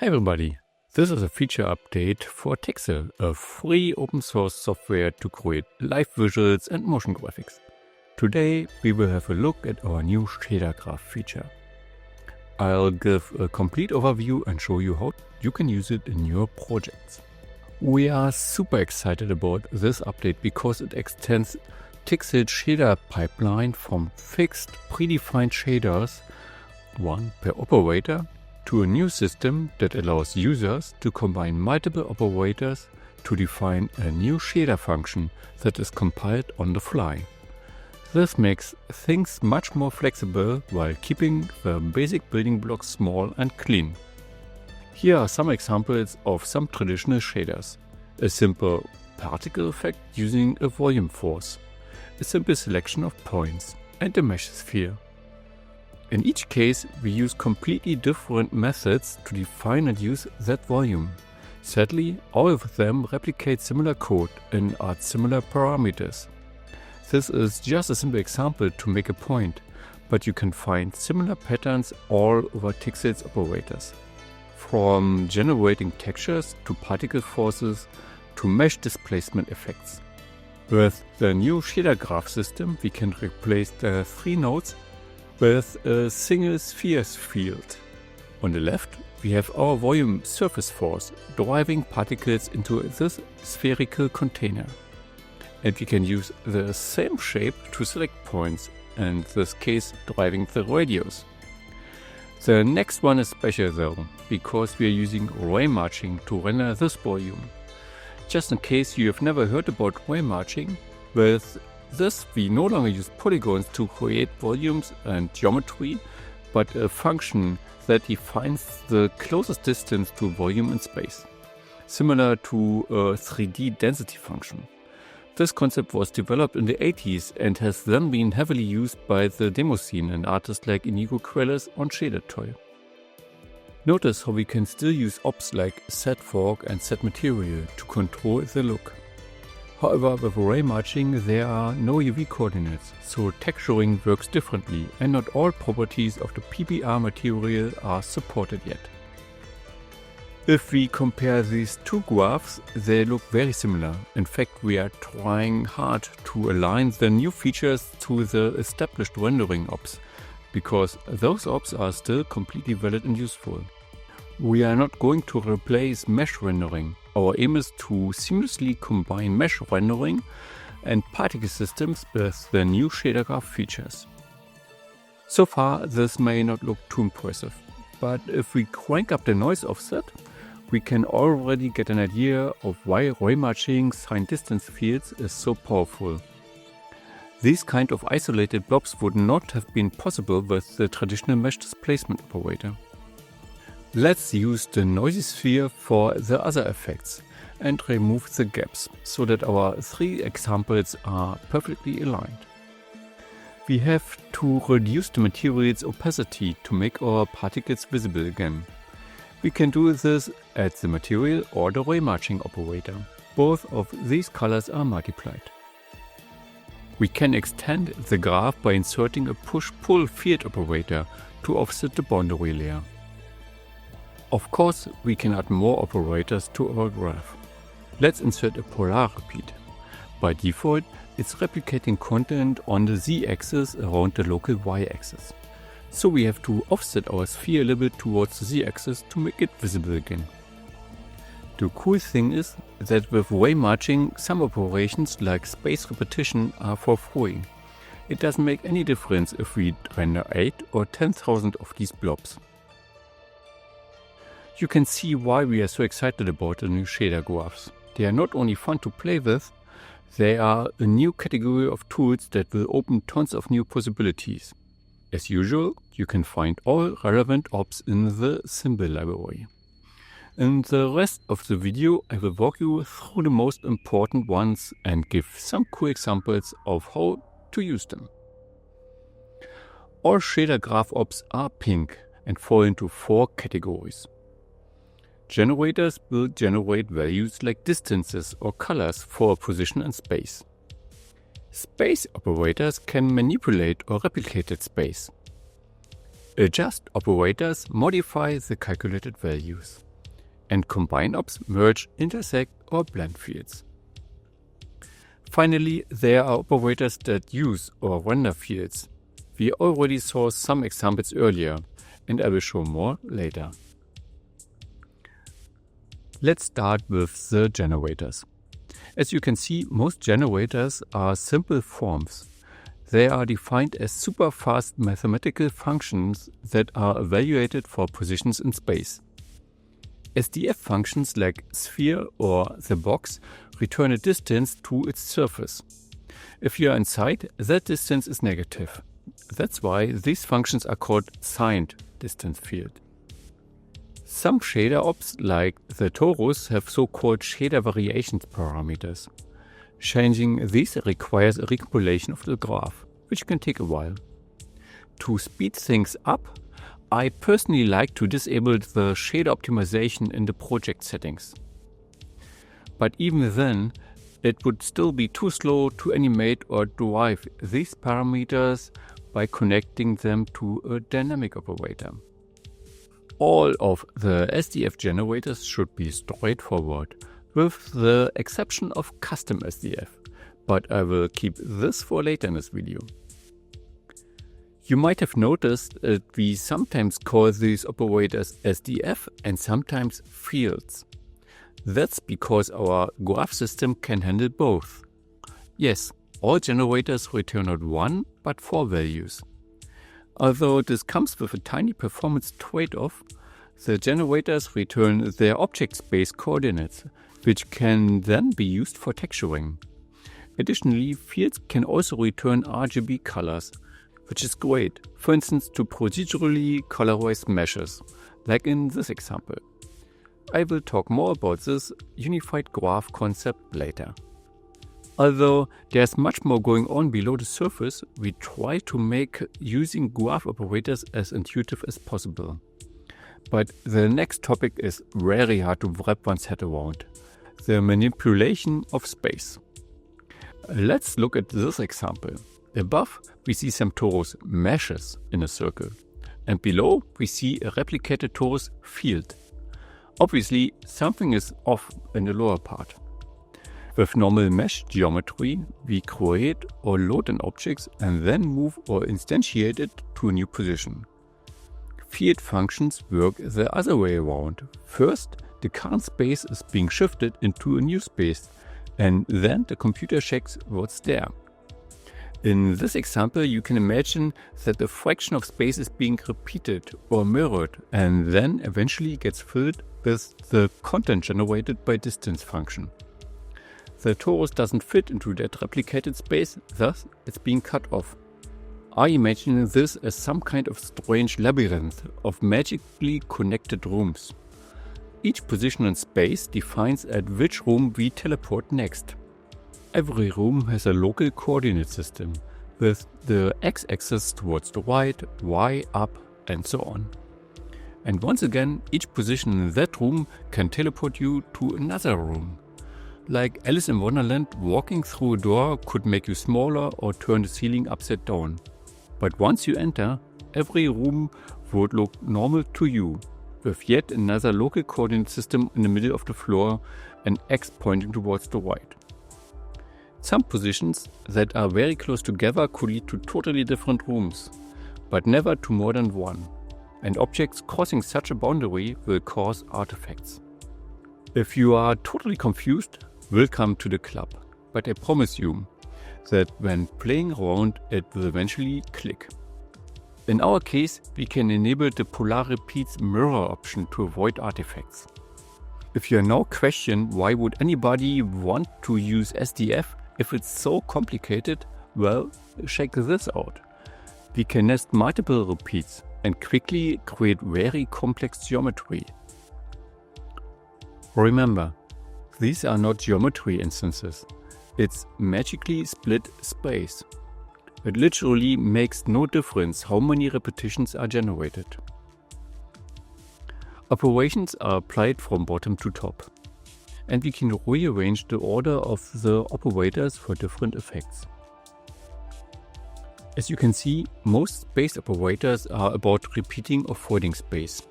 Hey everybody, this is a feature update for TiXL, a free open source software to create live visuals and motion graphics. Today we will have a look at our new shader graph feature. I'll give a complete overview and show you how you can use it in your projects. We are super excited about this update because it extends TiXL shader pipeline from fixed predefined shaders, one per operator, to a new system that allows users to combine multiple operators to define a new shader function that is compiled on the fly. This makes things much more flexible while keeping the basic building blocks small and clean. Here are some examples of some traditional shaders. A simple particle effect using a volume force, a simple selection of points, and a mesh sphere. In each case, we use completely different methods to define and use that volume. Sadly, all of them replicate similar code and add similar parameters. This is just a simple example to make a point, but you can find similar patterns all over TiXL's operators. From generating textures to particle forces to mesh displacement effects. With the new shader graph system, we can replace the 3 nodes with a single spheres field. On the left, we have our volume surface force driving particles into this spherical container. And we can use the same shape to select points, in this case driving the radius. The next one is special though, because we are using ray marching to render this volume. Just in case you have never heard about ray marching, with this we no longer use polygons to create volumes and geometry, but a function that defines the closest distance to volume in space, similar to a 3D density function. This concept was developed in the 80s and has then been heavily used by the demo scene and artists like Inigo Queles on Shader Toy. Notice how we can still use ops like set fog and set material to control the look. However, with ray marching there are no UV coordinates, so texturing works differently and not all properties of the PBR material are supported yet. If we compare these two graphs, they look very similar. In fact, we are trying hard to align the new features to the established rendering ops, because those ops are still completely valid and useful. We are not going to replace mesh rendering. Our aim is to seamlessly combine mesh rendering and particle systems with the new shader graph features. So far, this may not look too impressive, but if we crank up the noise offset, we can already get an idea of why ray marching sign distance fields is so powerful. These kind of isolated blobs would not have been possible with the traditional mesh displacement operator. Let's use the noisy sphere for the other effects and remove the gaps so that our 3 examples are perfectly aligned. We have to reduce the material's opacity to make our particles visible again. We can do this at the material or the ray marching operator. Both of these colors are multiplied. We can extend the graph by inserting a push-pull field operator to offset the boundary layer. Of course, we can add more operators to our graph. Let's insert a polar repeat. By default, it's replicating content on the z-axis around the local y-axis. So we have to offset our sphere a little bit towards the z-axis to make it visible again. The cool thing is that with ray marching, some operations like space repetition are for free. It doesn't make any difference if we render 8 or 10,000 of these blobs. You can see why we are so excited about the new shader graphs. They are not only fun to play with, they are a new category of tools that will open tons of new possibilities. As usual, you can find all relevant ops in the symbol library. In the rest of the video, I will walk you through the most important ones and give some cool examples of how to use them. All shader graph ops are pink and fall into 4 categories. Generators will generate values like distances or colors for position and space. Space operators can manipulate or replicate that space. Adjust operators modify the calculated values. and combine ops, merge, intersect or blend fields. Finally, there are operators that use or render fields. We already saw some examples earlier, and I will show more later. Let's start with the generators. As you can see, most generators are simple forms. They are defined as super fast mathematical functions that are evaluated for positions in space. SDF functions like sphere or the box return a distance to its surface. If you are inside, that distance is negative. That's why these functions are called signed distance field. Some shader ops like the torus have so-called shader variations parameters. Changing these requires a recompilation of the graph, which can take a while. To speed things up, I personally like to disable the shader optimization in the project settings. But even then, it would still be too slow to animate or derive these parameters by connecting them to a dynamic operator. All of the SDF generators should be straightforward, with the exception of custom SDF, but I will keep this for later in this video. You might have noticed that we sometimes call these operators SDF and sometimes fields. That's because our graph system can handle both. Yes, all generators return not one, but 4 values. Although this comes with a tiny performance trade-off, the generators return their object space coordinates, which can then be used for texturing. Additionally, fields can also return RGB colors, which is great, for instance to procedurally colorize meshes, like in this example. I will talk more about this unified graph concept later. Although there's much more going on below the surface, we try to make using graph operators as intuitive as possible. But the next topic is very hard to wrap one's head around: the manipulation of space. Let's look at this example. Above, we see some torus meshes in a circle, and below we see a replicated torus field. Obviously, something is off in the lower part. With normal mesh geometry, we create or load an object and then move or instantiate it to a new position. Field functions work the other way around. First, the current space is being shifted into a new space, and then the computer checks what's there. In this example, you can imagine that a fraction of space is being repeated or mirrored and then eventually gets filled with the content generated by distance function. The torus doesn't fit into that replicated space, thus it's being cut off. I imagine this as some kind of strange labyrinth of magically connected rooms. Each position in space defines at which room we teleport next. Every room has a local coordinate system, with the x-axis towards the right, y up, and so on. And once again, each position in that room can teleport you to another room. Like Alice in Wonderland, walking through a door could make you smaller or turn the ceiling upside down. But once you enter, every room would look normal to you, with yet another local coordinate system in the middle of the floor and x pointing towards the right. Some positions that are very close together could lead to totally different rooms, but never to more than one, and objects crossing such a boundary will cause artifacts. If you are totally confused, welcome to the club, but I promise you that when playing around it will eventually click. In our case, we can enable the polar repeats mirror option to avoid artifacts. If you now question why would anybody want to use SDF if it's so complicated, well, check this out. We can nest multiple repeats and quickly create very complex geometry. Remember, these are not geometry instances. It's magically split space. It literally makes no difference how many repetitions are generated. Operations are applied from bottom to top, and we can rearrange the order of the operators for different effects. As you can see, most space operators are about repeating or voiding space,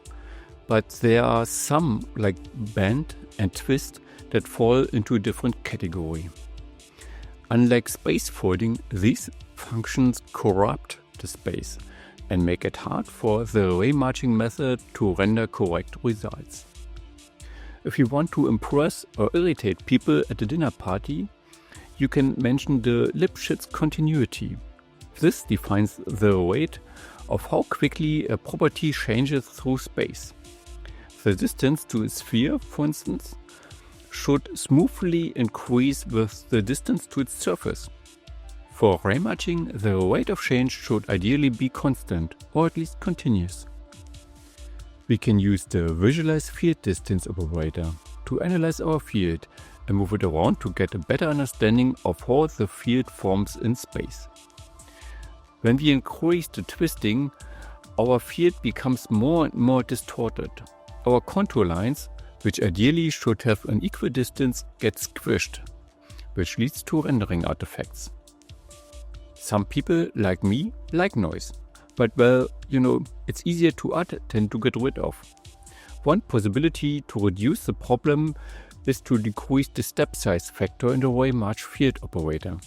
but there are some, like bend and twist, that fall into a different category. Unlike space folding, these functions corrupt the space and make it hard for the ray matching method to render correct results. If you want to impress or irritate people at a dinner party, you can mention the Lipschitz continuity. This defines the rate of how quickly a property changes through space. The distance to a sphere, for instance, should smoothly increase with the distance to its surface. For ray matching, the rate of change should ideally be constant, or at least continuous. We can use the visualize field distance operator to analyze our field and move it around to get a better understanding of how the field forms in space. When we increase the twisting, our field becomes more and more distorted. Our contour lines, which ideally should have an equal distance, get squished, which leads to rendering artifacts. Some people, like me, like noise, but well, it's easier to add than to get rid of. One possibility to reduce the problem is to decrease the step size factor in the ray match field operator.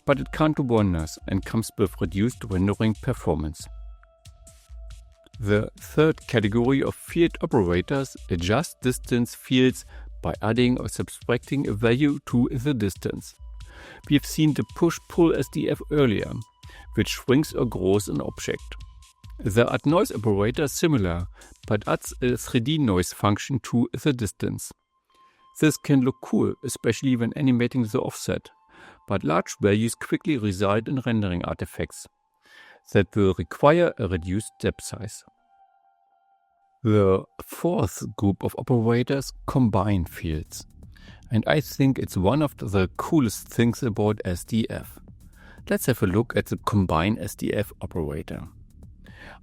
But it can't do wonders and comes with reduced rendering performance. The third category of field operators adjust distance fields by adding or subtracting a value to the distance. We have seen the push-pull SDF earlier, which shrinks or grows an object. The add noise operator is similar, but adds a 3D noise function to the distance. This can look cool, especially when animating the offset, but large values quickly result in rendering artifacts that will require a reduced step size. The fourth group of operators combine fields, and I think it's one of the coolest things about SDF. Let's have a look at the combine SDF operator.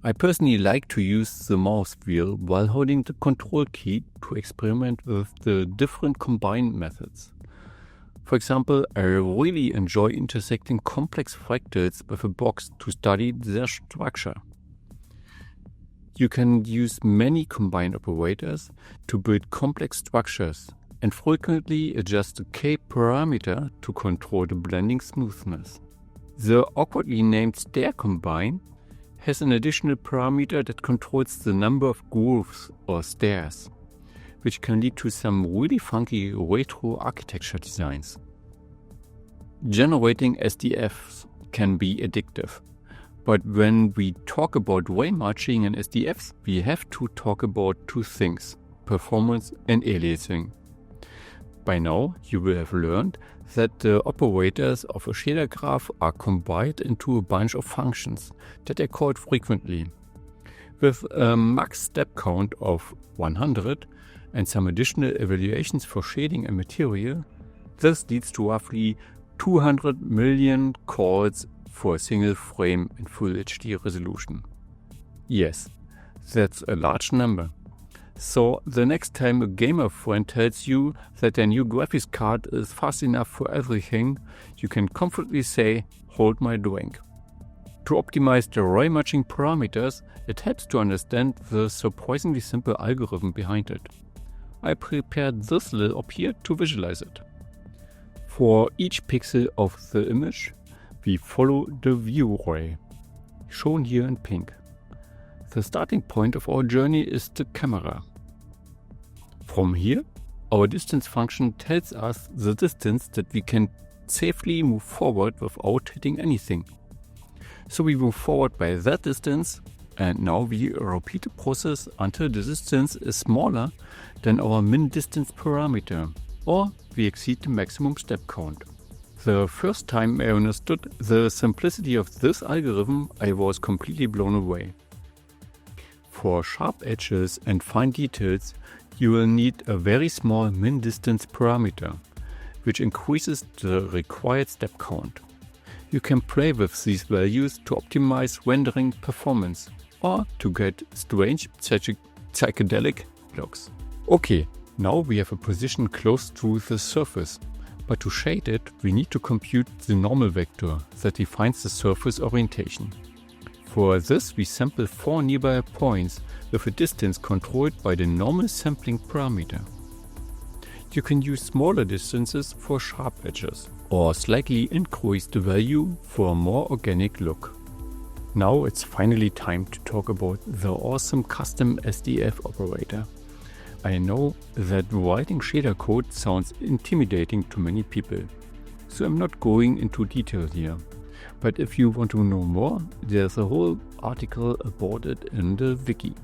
I personally like to use the mouse wheel while holding the control key to experiment with the different combine methods. For example, I really enjoy intersecting complex fractals with a box to study their structure. You can use many combine operators to build complex structures and frequently adjust the K parameter to control the blending smoothness. The awkwardly named stair combine has an additional parameter that controls the number of grooves or stairs, which can lead to some really funky retro architecture designs. Generating SDFs can be addictive, but when we talk about ray matching and SDFs, we have to talk about two things: performance and aliasing. By now, you will have learned that the operators of a shader graph are combined into a bunch of functions that are called frequently. With a max step count of 100 and some additional evaluations for shading and material, this leads to roughly 200 million calls for a single frame in Full HD resolution. Yes, that's a large number. So the next time a gamer friend tells you that their new graphics card is fast enough for everything, you can comfortably say, "Hold my drink." To optimize the ray matching parameters, it helps to understand the surprisingly simple algorithm behind it. I prepared this little op here to visualize it. For each pixel of the image, we follow the view ray, shown here in pink. The starting point of our journey is the camera. From here, our distance function tells us the distance that we can safely move forward without hitting anything. So we move forward by that distance, and now we repeat the process until the distance is smaller than our min distance parameter, or we exceed the maximum step count. The first time I understood the simplicity of this algorithm, I was completely blown away. For sharp edges and fine details, you will need a very small min distance parameter, which increases the required step count. You can play with these values to optimize rendering performance or to get strange psychedelic looks. Okay, now we have a position close to the surface, but to shade it, we need to compute the normal vector that defines the surface orientation. For this, we sample 4 nearby points with a distance controlled by the normal sampling parameter. You can use smaller distances for sharp edges, or slightly increase the value for a more organic look. Now it's finally time to talk about the awesome custom SDF operator. I know that writing shader code sounds intimidating to many people, so I'm not going into detail here. But if you want to know more, there's a whole article about it in the wiki.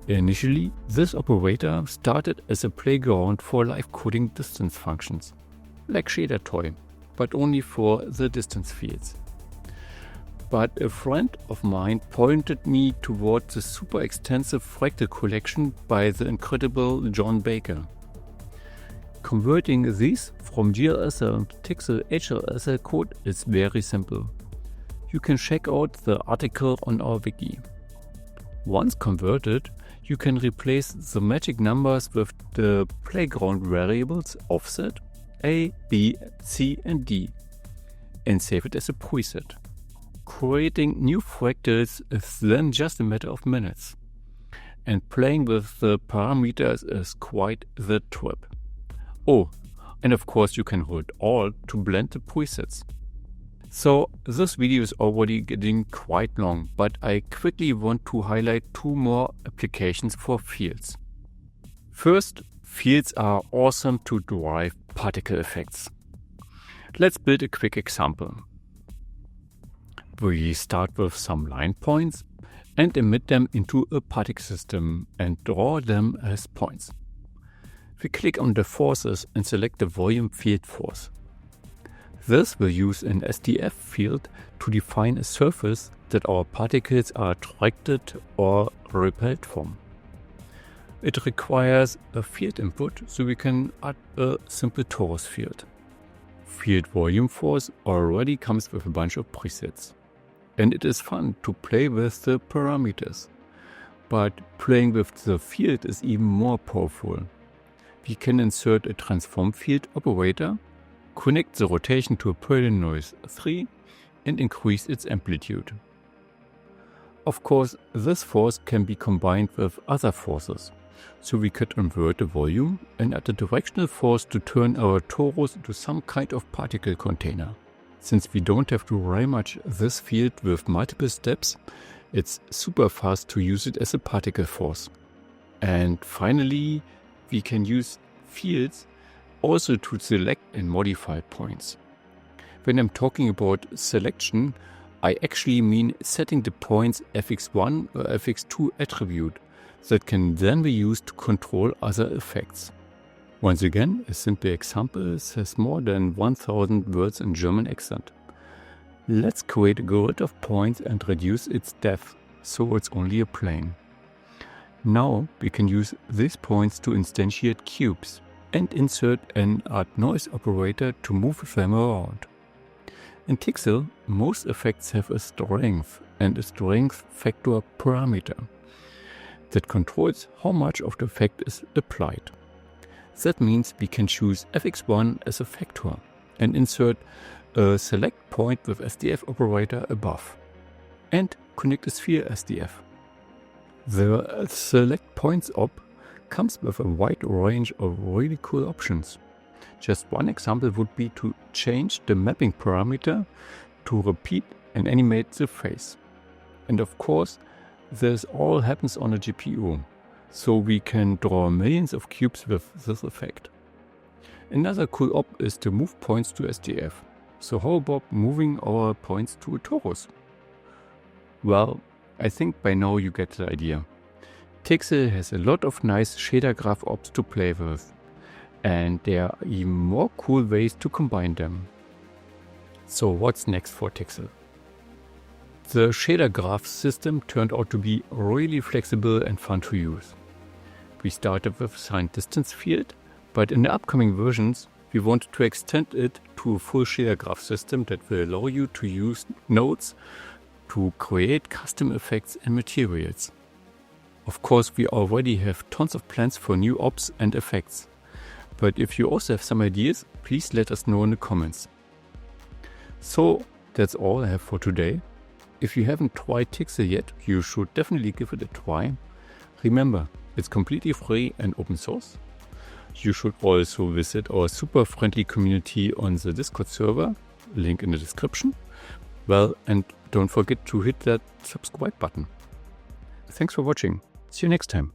Initially, this operator started as a playground for live coding distance functions, like shader toy, but only for the distance fields. But a friend of mine pointed me towards the super extensive fractal collection by the incredible John Baker. Converting these from GLSL to TiXL HLSL code is very simple. You can check out the article on our wiki. Once converted, you can replace the magic numbers with the playground variables offset A, B, C and D and save it as a preset. Creating new fractals is then just a matter of minutes, and playing with the parameters is quite the trip. Oh, and of course you can hold Alt to blend the presets. So this video is already getting quite long, but I quickly want to highlight 2 more applications for fields. First, fields are awesome to derive particle effects. Let's build a quick example. We start with some line points and emit them into a particle system and draw them as points. We click on the forces and select the volume field force. This will use an SDF field to define a surface that our particles are attracted or repelled from. It requires a field input, so we can add a simple torus field. Field volume force already comes with a bunch of presets, and it is fun to play with the parameters. But playing with the field is even more powerful. We can insert a transform field operator, connect the rotation to a Perlin noise 3 and increase its amplitude. Of course, this force can be combined with other forces, so we could invert the volume and add a directional force to turn our torus into some kind of particle container. Since we don't have to rematch this field with multiple steps, it's super fast to use it as a particle force. And finally, we can use fields also to select and modify points. When I'm talking about selection, I actually mean setting the points fx1 or fx2 attribute that can then be used to control other effects. Once again, a simple example says more than 1000 words in German accent. Let's create a grid of points and reduce its depth so it's only a plane. Now we can use these points to instantiate cubes and insert an add noise operator to move them around. In TiXL, most effects have a strength and a strength factor parameter that controls how much of the effect is applied. That means we can choose fx1 as a factor and insert a select point with SDF operator above and connect a sphere SDF. The select points op comes with a wide range of really cool options. Just one example would be to change the mapping parameter to repeat and animate the face. And of course, this all happens on a GPU, so we can draw millions of cubes with this effect. Another cool op is to move points to SDF. So how about moving our points to a torus? Well, I think by now you get the idea. TiXL has a lot of nice shader graph ops to play with, and there are even more cool ways to combine them. So what's next for TiXL? The shader graph system turned out to be really flexible and fun to use. We started with a signed distance field, but in the upcoming versions we wanted to extend it to a full shader graph system that will allow you to use nodes to create custom effects and materials. Of course, we already have tons of plans for new ops and effects, but if you also have some ideas, please let us know in the comments. So that's all I have for today. If you haven't tried TiXL yet, you should definitely give it a try. Remember, it's completely free and open source. You should also visit our super friendly community on the Discord server, link in the description. Well, and don't forget to hit that subscribe button. Thanks for watching. See you next time.